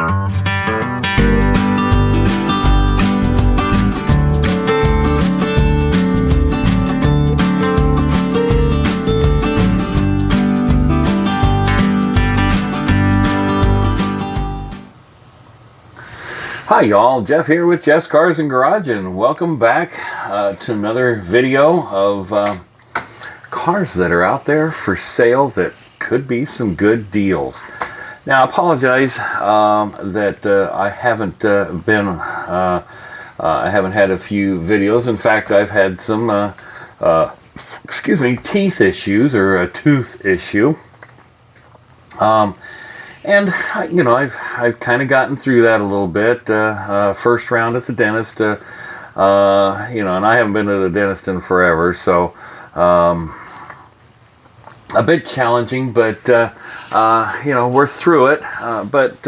Hi y'all, Jeff here with Jeff's Cars and Garage, and welcome back to another video of cars that are out there for sale that could be some good deals. Now I apologize that I haven't I haven't had a few videos. In fact, I've had some teeth issues, or a tooth issue. And you know, I've kind of gotten through that a little bit. First round at the dentist, you know, and I haven't been to the dentist in forever, so a bit challenging, but you know, we're through it. But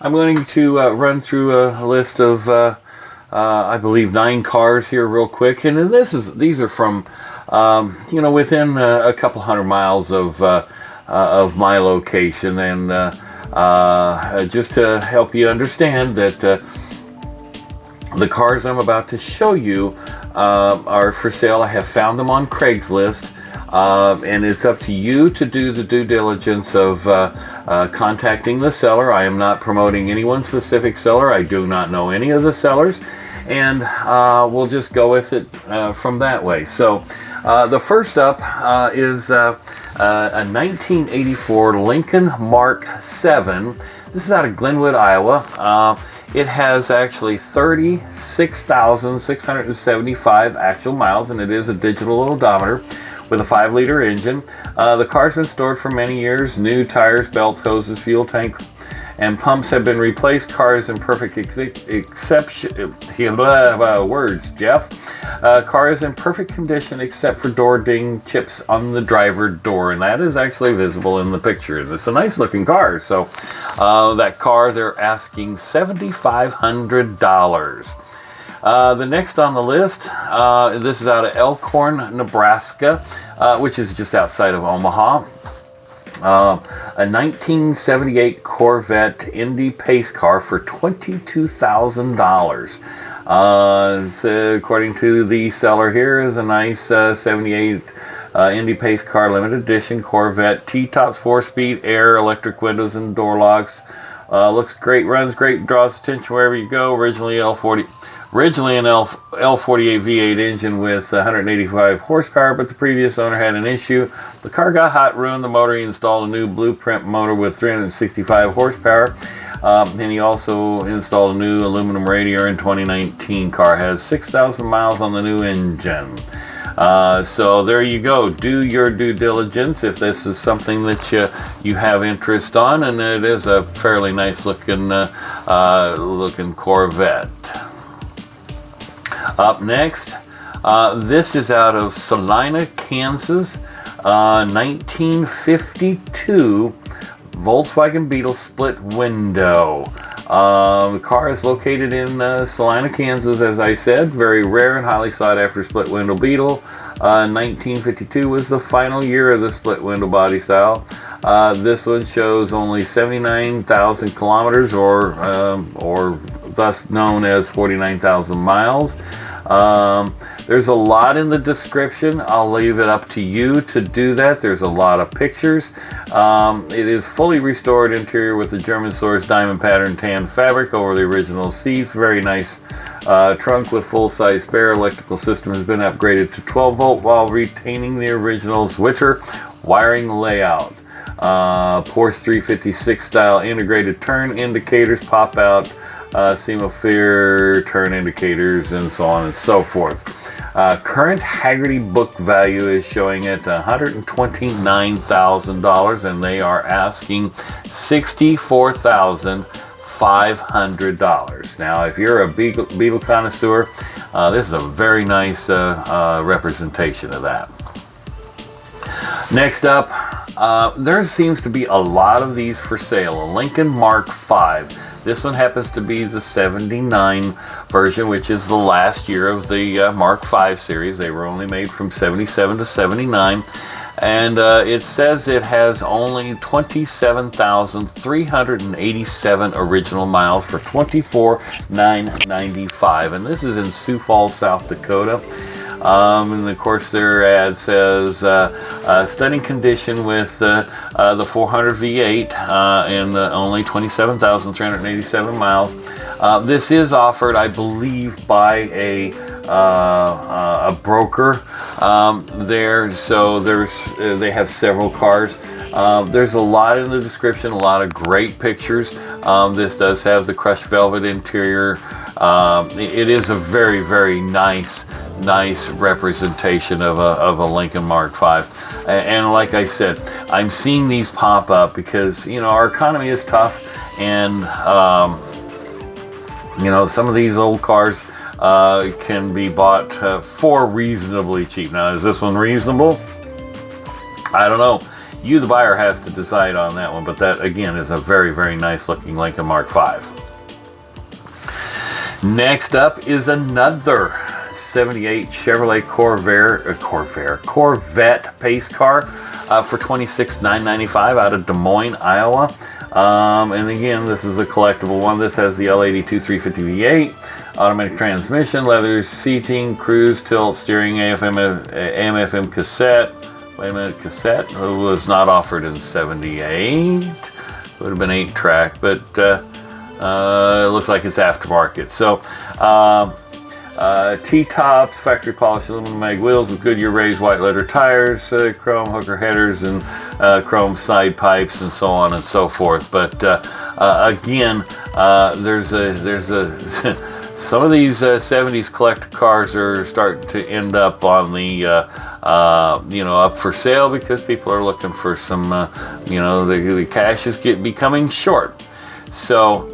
I'm going to run through a list of I believe 9 cars here real quick, and these are from you know, within a couple hundred miles of my location, and just to help you understand that the cars I'm about to show you are for sale. I have found them on Craigslist, and it's up to you to do the due diligence of contacting the seller. I am not promoting any one specific seller. I do not know any of the sellers, and we'll just go with it from that way. So the first up is a 1984 Lincoln Mark 7. This is out of Glenwood, Iowa. It has actually 36,675 actual miles, and it is a digital odometer with a 5-liter engine. The car's been stored for many years. New tires, belts, hoses, fuel tank, and pumps have been replaced. Car is in perfect words, Jeff. Car is in perfect condition except for door ding chips on the driver door, and that is actually visible in the picture. It's a nice looking car. So that car, they're asking $7,500. The next on the list, this is out of Elkhorn, Nebraska, which is just outside of Omaha. A 1978 Corvette Indy pace car for $22,000. According to the seller here, is a nice 78 Indy pace car, limited edition Corvette, T-tops, 4-speed, air, electric windows and door locks. Looks great, runs great, draws attention wherever you go. Originally an L48 V8 engine with 185 horsepower, but the previous owner had an issue. The car got hot, ruined the motor. He installed a new blueprint motor with 365 horsepower. And he also installed a new aluminum radiator in 2019. Car has 6,000 miles on the new engine. So there you go. Do your due diligence if this is something that you have interest on, and it is a fairly nice looking Corvette. Up next, this is out of Salina, Kansas, 1952 Volkswagen Beetle split window. The car is located in Salina, Kansas, as I said. Very rare and highly sought after split window Beetle. 1952 was the final year of the split window body style. This one shows only 79,000 kilometers, or thus known as 49,000 miles. There's a lot in the description. I'll leave it up to you to do that. There's a lot of pictures. It is fully restored interior with the German source diamond pattern tan fabric over the original seats. Very nice trunk with full-size spare. Electrical system has been upgraded to 12 volt while retaining the original switcher wiring layout. Porsche 356 style integrated turn indicators, pop out semaphore turn indicators, and so on and so forth. Current Haggerty book value is showing at $129,000, and they are asking $64,500. Now, if you're a Beetle connoisseur, this is a very nice representation of that. Next up, there seems to be a lot of these for sale. A Lincoln Mark 5. This one happens to be the 79 version, which is the last year of the Mark 5 series. They were only made from 77 to 79. And it says it has only 27,387 original miles for $24,995, and this is in Sioux Falls, South Dakota. And of course, their ad says stunning condition with the 400 V8 and only 27,387 miles. This is offered, I believe, by a broker there. So they have several cars. There's a lot in the description, a lot of great pictures. This does have the crushed velvet interior. It is a very, very nice representation of a Lincoln Mark V. And like I said, I'm seeing these pop up because, you know, our economy is tough, and you know, some of these old cars can be bought for reasonably cheap. Now, is this one reasonable? I don't know. You, the buyer, has to decide on that one. But that, again, is a very, very nice looking Lincoln Mark V. Next up is another 78 Chevrolet Corvette pace car for $26,995 out of Des Moines, Iowa. And again, this is a collectible one. This has the L82 350 V8, automatic transmission, leather seating, cruise, tilt, steering, AM/FM cassette. Wait a minute, cassette was not offered in '78. Would have been 8-track, but it looks like it's aftermarket. So, T-tops, factory polished aluminum mag wheels with Goodyear raised white leather tires, chrome hooker headers, and chrome side pipes, and so on and so forth. But again, there's a some of these 70s collector cars are starting to end up on the up for sale because people are looking for some the cash is becoming short. So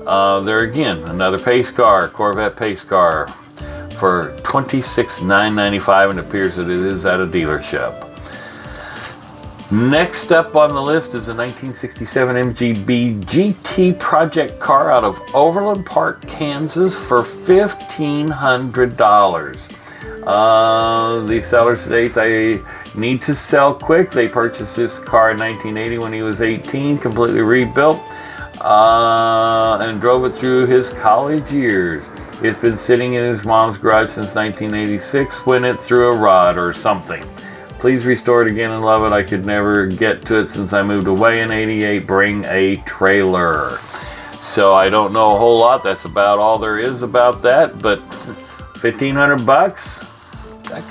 there again, another pace car, Corvette pace car, for $26,995, and it appears that it is at a dealership. Next up on the list is a 1967 MGB GT project car out of Overland Park, Kansas for $1,500. The seller states, I need to sell quick. They purchased this car in 1980 when he was 18, completely rebuilt, and drove it through his college years. It's been sitting in his mom's garage since 1986 when it threw a rod or something. Please restore it again and love it. I could never get to it since I moved away in '88. Bring a trailer. So I don't know a whole lot. That's about all there is about that. But $1,500, that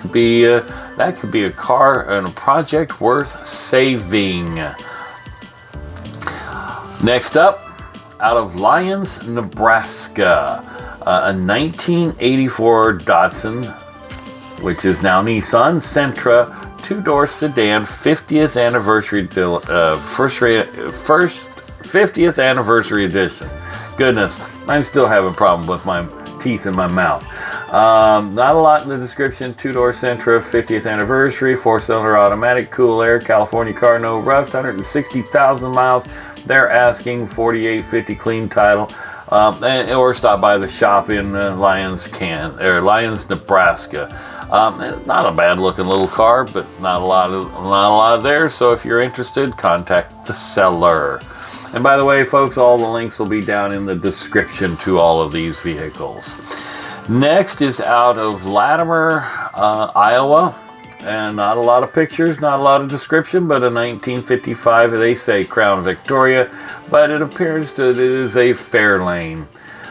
could be a car and a project worth saving. Next up, out of Lyons, Nebraska. A 1984 Datsun, which is now Nissan Sentra, two-door sedan, 50th anniversary, first 50th anniversary edition. Goodness, I'm still having a problem with my teeth in my mouth. Not a lot in the description. Two-door Sentra, 50th anniversary, four-cylinder automatic, cool air, California car, no rust, 160,000 miles. They're asking $48.50 clean title. Or stop by the shop in Lyons, Nebraska. Not a bad-looking little car, but not a lot there. So if you're interested, contact the seller. And by the way, folks, all the links will be down in the description to all of these vehicles. Next is out of Latimer, Iowa. And not a lot of pictures, not a lot of description, but a 1955, they say Crown Victoria, but it appears that it is a Fairlane.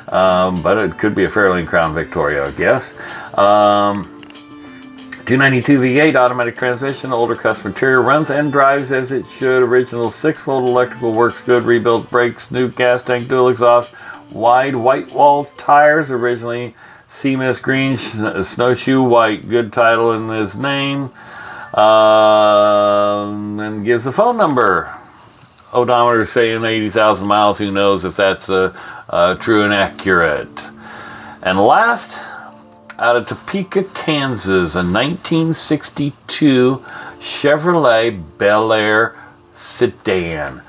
But it could be a Fairlane Crown Victoria, I guess. 292 V8, automatic transmission, older custom interior, runs and drives as it should. Original 6-volt electrical works good, rebuilt brakes, new gas tank, dual exhaust, wide white wall tires, originally sea mist green, snowshoe white. Good title in his name. And gives the phone number. Odometer saying 80,000 miles. Who knows if that's true and accurate. And last, out of Topeka, Kansas, a 1962 Chevrolet Bel Air sedan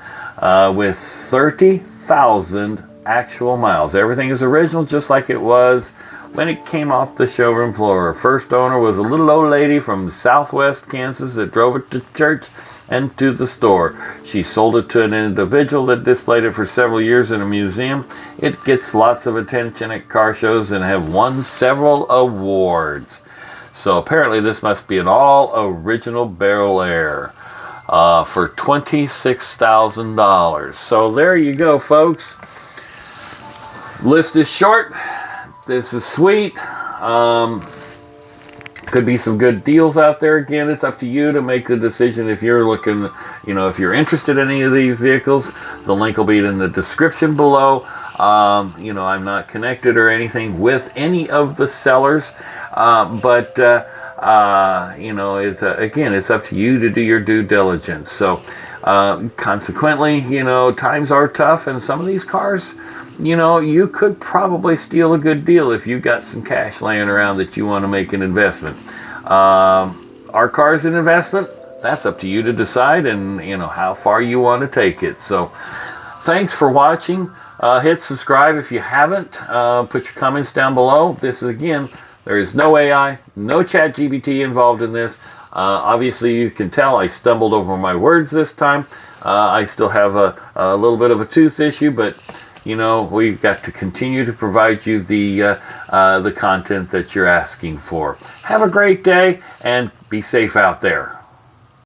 with 30,000 actual miles. Everything is original, just like it was when it came off the showroom floor. First owner was a little old lady from southwest Kansas that drove it to church and to the store. She sold it to an individual that displayed it for several years in a museum. It gets lots of attention at car shows and have won several awards. So apparently this must be an all original Bel Air for $26,000. So there you go, folks. List is short. This is sweet. Could be some good deals out there. Again, it's up to you to make the decision if you're looking, if you're interested in any of these vehicles. The link will be in the description below. I'm not connected or anything with any of the sellers, but again, it's up to you to do your due diligence. So, consequently, times are tough, and some of these cars, you could probably steal a good deal if you've got some cash laying around that you want to make an investment. Are cars an investment? That's up to you to decide, and how far you want to take it. So thanks for watching. Hit subscribe if you haven't. Put your comments down below. This is, again, there is no AI, no chat GPT involved in this. Obviously you can tell I stumbled over my words this time. I still have a little bit of a tooth issue, but we've got to continue to provide you the content that you're asking for. Have a great day and be safe out there.